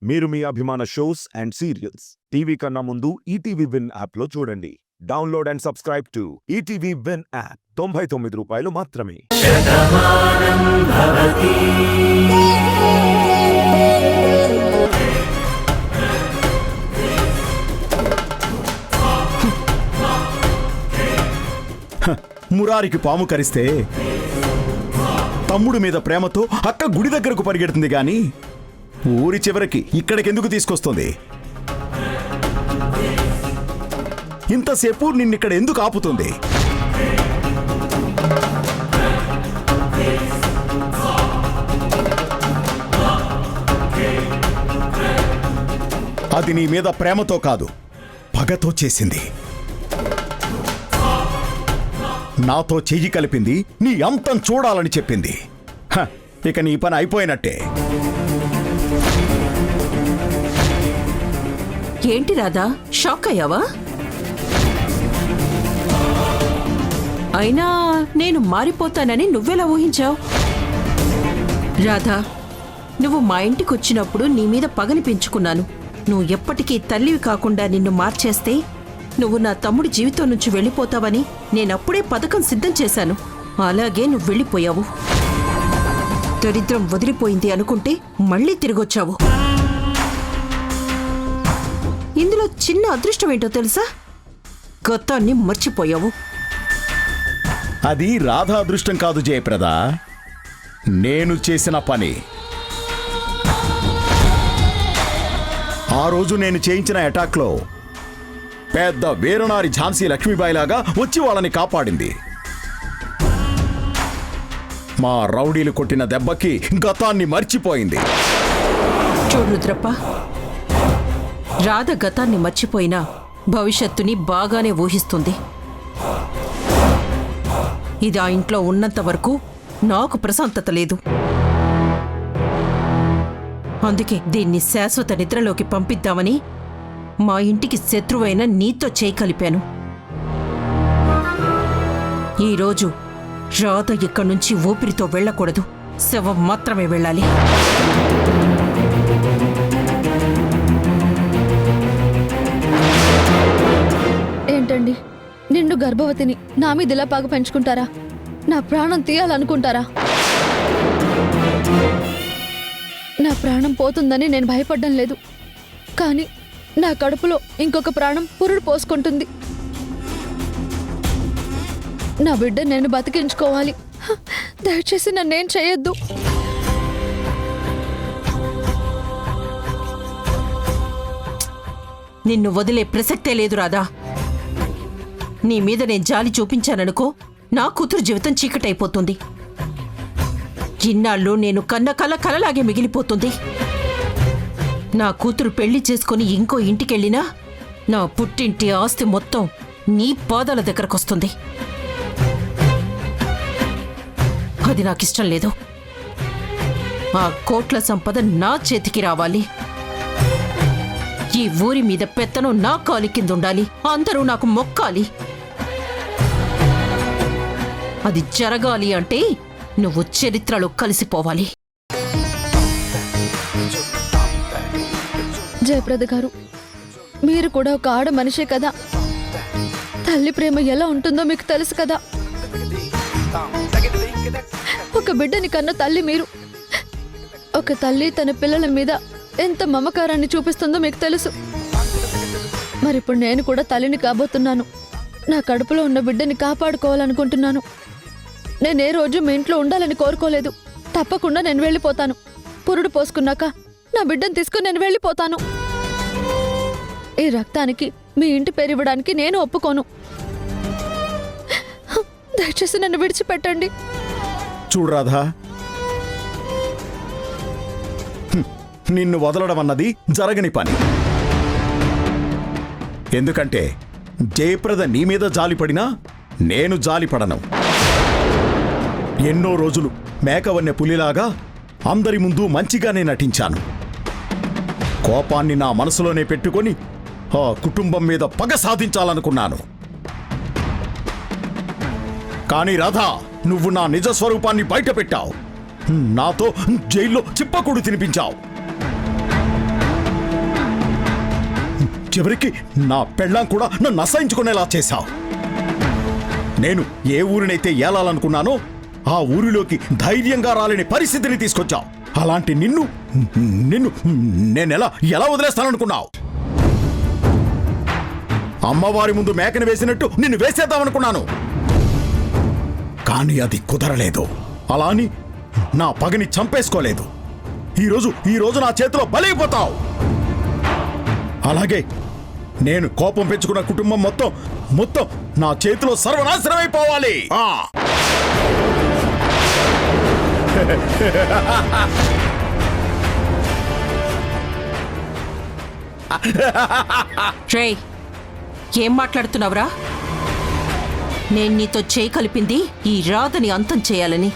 మీరు మీ అభిమాన shows and serials TV కన్నా ముందు ఈటీవీ విన్ యాప్లో చూడండి. Download and subscribe to ETV win app. 99 రూపాయలు మాత్రమే. మురారికి పాము కరిస్తే తమ్ముడు మీద ప్రేమతో అక్క గుడి దగ్గరకు పరిగెడుతుంది గాని ఊరి చివరికి ఇక్కడికెందుకు తీసుకొస్తుంది? ఇంతసేపు నిన్నిక్కడ ఎందుకు ఆపుతుంది? అది నీ మీద ప్రేమతో కాదు, పగతో చేసింది. నాతో చెయ్యి కలిపింది నీ అంతం చూడాలని చెప్పింది. ఇక నీ పని అయిపోయినట్టే. ఏంటి రాధా, షాక్ అయ్యావా? అయినా నేను మారిపోతానని నువ్వెలా ఊహించావు? రాధా, నువ్వు మా ఇంటికి వచ్చినప్పుడు నీ మీద పగని పెంచుకున్నాను. నువ్వు ఎప్పటికీ తల్లివి కాకుండా నిన్ను మార్చేస్తే నువ్వు నా తమ్ముడి జీవితం నుంచి వెళ్ళిపోతావని నేనప్పుడే పథకం సిద్ధం చేశాను. అలాగే నువ్వు వెళ్ళిపోయావు. దరిద్రం వదిలిపోయింది అనుకుంటే మళ్ళీ తిరిగొచ్చావు. ఇందులో చిన్న అదృష్టం ఏంటో తెలుసా? గతాన్ని మర్చిపోయావు. అది రాధా అదృష్టం కాదు జయప్రద, నేను చేసిన పని. ఆ రోజు నేను చేయించిన అటాక్లో పెద్ద వీరనారి ఝాన్సీ లక్ష్మీబాయిలాగా వచ్చి వాళ్ళని కాపాడింది. మా రౌడీలు కొట్టిన దెబ్బకి గతాన్ని మర్చిపోయింది. చూడు రుద్రప్ప, రాధ గతాన్ని మర్చిపోయినా భవిష్యత్తుని బాగానే ఊహిస్తుంది. ఇది ఆ ఇంట్లో ఉన్నంత వరకు నాకు ప్రశాంతత లేదు. అందుకే దీన్ని శాశ్వత నిద్రలోకి పంపిద్దామని మా ఇంటికి శత్రువైన నీతో చేయి కలిపాను. ఈరోజు రాధ ఇక్కడి నుంచి ఊపిరితో వెళ్ళకూడదు, శవం మాత్రమే వెళ్ళాలి. ఏంటండి, నిండు గర్భవతిని నా మీద ఇలా పగ పెంచుకుంటారా? నా ప్రాణం తీయాలనుకుంటారా? నా ప్రాణం పోతుందని నేను భయపడ్డం లేదు, కానీ నా కడుపులో ఇంకొక ప్రాణం పురుడు పోసుకుంటుంది. నా బిడ్డ నేను బతికించుకోవాలి. దయచేసి నన్నేం చేయొద్దు. నిన్ను వదిలే ప్రసక్తే లేదు రాధా. నీ మీద నేను జాలి చూపించాననుకో, నా కూతురు జీవితం చీకటైపోతుంది. ఇన్నాళ్ళు నేను కన్న కలలాగే మిగిలిపోతుంది. నా కూతురు పెళ్లి చేసుకుని ఇంకో ఇంటికెళ్ళినా నా పుట్టింటి ఆస్తి మొత్తం నీ పాదాల దగ్గరకొస్తుంది. అది నాకిష్టం లేదు. ఆ కోట్ల సంపద నా చేతికి రావాలి. ఈ ఊరి మీద పెత్తనం నా కాలి కింద ఉండాలి. అందరూ నాకు మొక్కాలి. అది జరగాలి అంటే నువ్వు చరిత్రలో కలిసిపోవాలి. జయప్రద గారు, మీరు కూడా ఒక ఆడ మనిషే కదా. తల్లి ప్రేమ ఎలా ఉంటుందో మీకు తెలుసు కదా. ఒక బిడ్డని కన్న తల్లి మీరు. ఒక తల్లి తన పిల్లల మీద ఎంత మమకారాన్ని చూపిస్తుందో మీకు తెలుసు. మరిప్పుడు నేను కూడా తల్లిని కాబోతున్నాను. నా కడుపులో ఉన్న బిడ్డని కాపాడుకోవాలనుకుంటున్నాను. నేనే రోజు మీ ఇంట్లో ఉండాలని కోరుకోలేదు. తప్పకుండా నేను వెళ్ళిపోతాను. పురుడు పోసుకున్నాక నా బిడ్డను తీసుకుని నేను వెళ్ళిపోతాను. ఈ రక్తానికి మీ ఇంటి పేరు ఇవ్వడానికి నేను ఒప్పుకోను. దయచేసి నన్ను విడిచిపెట్టండి. చూడు రాధా, నిన్ను వదలడం అన్నది జరగని పని. ఎందుకంటే జయప్రద నీ మీద జాలిపడినా నేను జాలిపడను. ఎన్నో రోజులు మేకవన్నె పులిలాగా అందరి ముందు మంచిగానే నటించాను. కోపాన్ని నా మనసులోనే పెట్టుకొని ఆ కుటుంబం మీద పగ సాధించాలనుకున్నాను. కానీ రాధా, నువ్వు నా నిజ స్వరూపాన్ని బయట పెట్టావు. నాతో జైల్లో చిప్పకూడు తినిపించావు. చివరికి నా పెళ్ళాం కూడా నన్ను అసహించుకునేలా చేశావు. నేను ఏ ఊరినైతే ఏలాలనుకున్నానో ఆ ఊరిలోకి ధైర్యంగా రాలేని పరిస్థితిని తీసుకొచ్చావు. అలాంటి నిన్ను నేనెలా వదిలేస్తాననుకున్నావు? అమ్మవారి ముందు మేకను వేసినట్టు నిన్ను వేసేద్దామనుకున్నాను, కానీ అది కుదరలేదు. అలా అని నా పగని చంపేసుకోలేదు. ఈరోజు నా చేతిలో బలైపోతావు. అలాగే నేను కోపం పెంచుకున్న కుటుంబం మొత్తం నా చేతిలో సర్వనాశనమైపోవాలి. రే, ఏం మాట్లాడుతున్నావురా? నేను నీతో చేయి కలిపింది ఈ రాధని అంతం చేయాలని.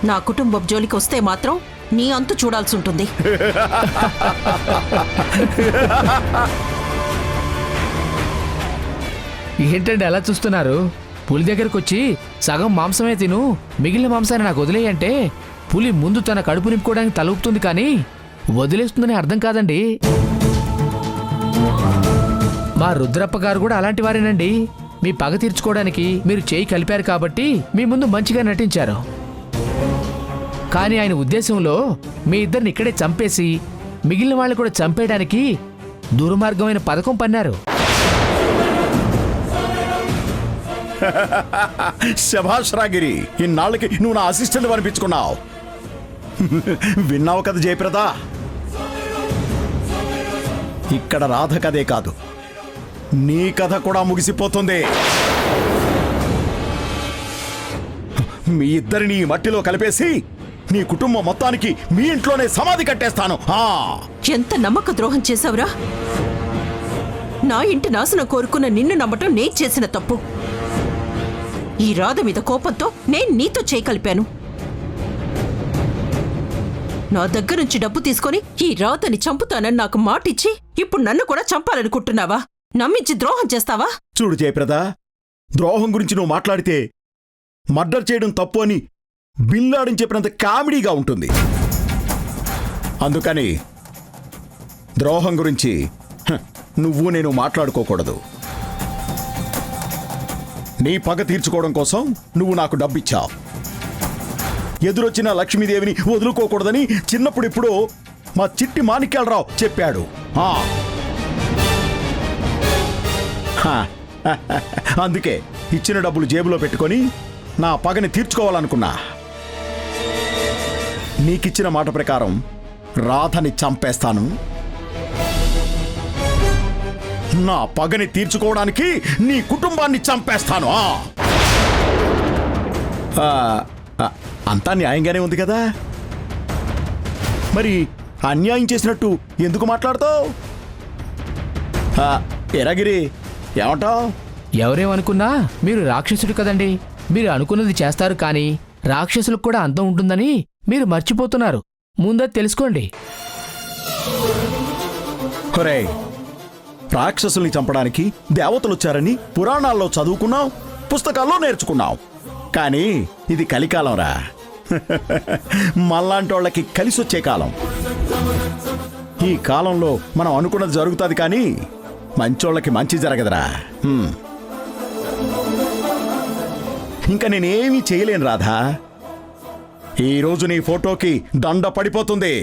నా కుటుంబం జోలికి వస్తే మాత్రం నీ అంతు చూడాల్సి ఉంటుంది. ఏంటండి అలా చూస్తున్నారు? పులి దగ్గరకు వచ్చి సగం మాంసమే తిను, మిగిలిన మాంసాన్ని నాకు వదిలేయంటే పులి ముందు తన కడుపు నింపుకోవడానికి తలూపుతుంది, కానీ వదిలేస్తుందని అర్థం కాదండి. మా రుద్రప్ప గారు కూడా అలాంటి వారేనండి. మీ పగ తీర్చుకోవడానికి మీరు చేయి కలిపారు కాబట్టి మీ ముందు మంచిగా నటించారు. కానీ ఆయన ఉద్దేశంలో మీ ఇద్దరిని ఇక్కడే చంపేసి మిగిలిన వాళ్ళు కూడా చంపేయడానికి దుర్మార్గమైన పథకం పన్నారు. శభాష్ రాగిరి, ఇన్నాళ్ళకి నువ్వు నా అసిస్టెంట్ అనిపించుకున్నావు. విన్నావు కదా జయప్రద? ఇక్కడ రాధ కథే కాదు, నీ కథ కూడా ముగిసిపోతుంది. మీ ఇద్దరిని ఈ మట్టిలో కలిపేసి నీ కుటుంబం మొత్తానికి మీ ఇంట్లోనే సమాధి కట్టేస్తాను. ఎంత నమ్మక ద్రోహం చేశావురా? నా ఇంటి నాశనం కోరుకున్న నిన్ను నమ్మటం నేను చేసిన తప్పు. ఈ రాధ మీద కోపంతో నేను నీతో చేయి కలిపాను. నా దగ్గర నుంచి డబ్బు తీసుకొని ఈ రాధని చంపుతానని నాకు మాటిచ్చి ఇప్పుడు నన్ను కూడా చంపాలనుకుంటున్నావా? నమ్మించి ద్రోహం చేస్తావా? చూడు జయప్రద, ద్రోహం గురించి నువ్వు మాట్లాడితే మర్డర్ చేయడం తప్పు అని బిల్లాడని చెప్పినంత కామెడీగా ఉంటుంది. అందుకని ద్రోహం గురించి నువ్వు నేను మాట్లాడుకోకూడదు. నీ పగ తీర్చుకోవడం కోసం నువ్వు నాకు డబ్బిచ్చావు. ఎదురొచ్చిన లక్ష్మీదేవిని వదులుకోకూడదని చిన్నప్పుడు మా చిట్టి మాణిక్యాలరావు చెప్పాడు. అందుకే ఇచ్చిన డబ్బులు జేబులో పెట్టుకొని నా పగని తీర్చుకోవాలనుకున్నా. నీకిచ్చిన మాట ప్రకారం రాధని చంపేస్తాను. నా పగని తీర్చుకోవడానికి నీ కుటుంబాన్ని చంపేస్తాను. అంతా న్యాయంగానే ఉంది కదా? మరి అన్యాయం చేసినట్టు ఎందుకు మాట్లాడతావు? ఎరగిరి, ఏమంటావు? ఎవరేమనుకున్నా మీరు రాక్షసుడు కదండి. మీరు అనుకున్నది చేస్తారు, కానీ రాక్షసులకు కూడా అంతం ఉంటుందని మీరు మర్చిపోతున్నారు. ముందది తెలుసుకోండి. ఒరేయ్, రాక్షసుల్ని చంపడానికి దేవతలొచ్చారని పురాణాల్లో చదువుకున్నాం, పుస్తకాల్లో నేర్చుకున్నాం. కానీ ఇది కలికాలంరా. మళ్ళాంటోళ్ళకి కలిసొచ్చే కాలం. ఈ కాలంలో మనం అనుకున్నది జరుగుతుంది, కానీ మంచోళ్ళకి మంచి జరగదురా. ఇంకా నేనేమీ చేయలేను రాధా. ఈరోజు నీ ఫోటోకి దండ పడిపోతుంది.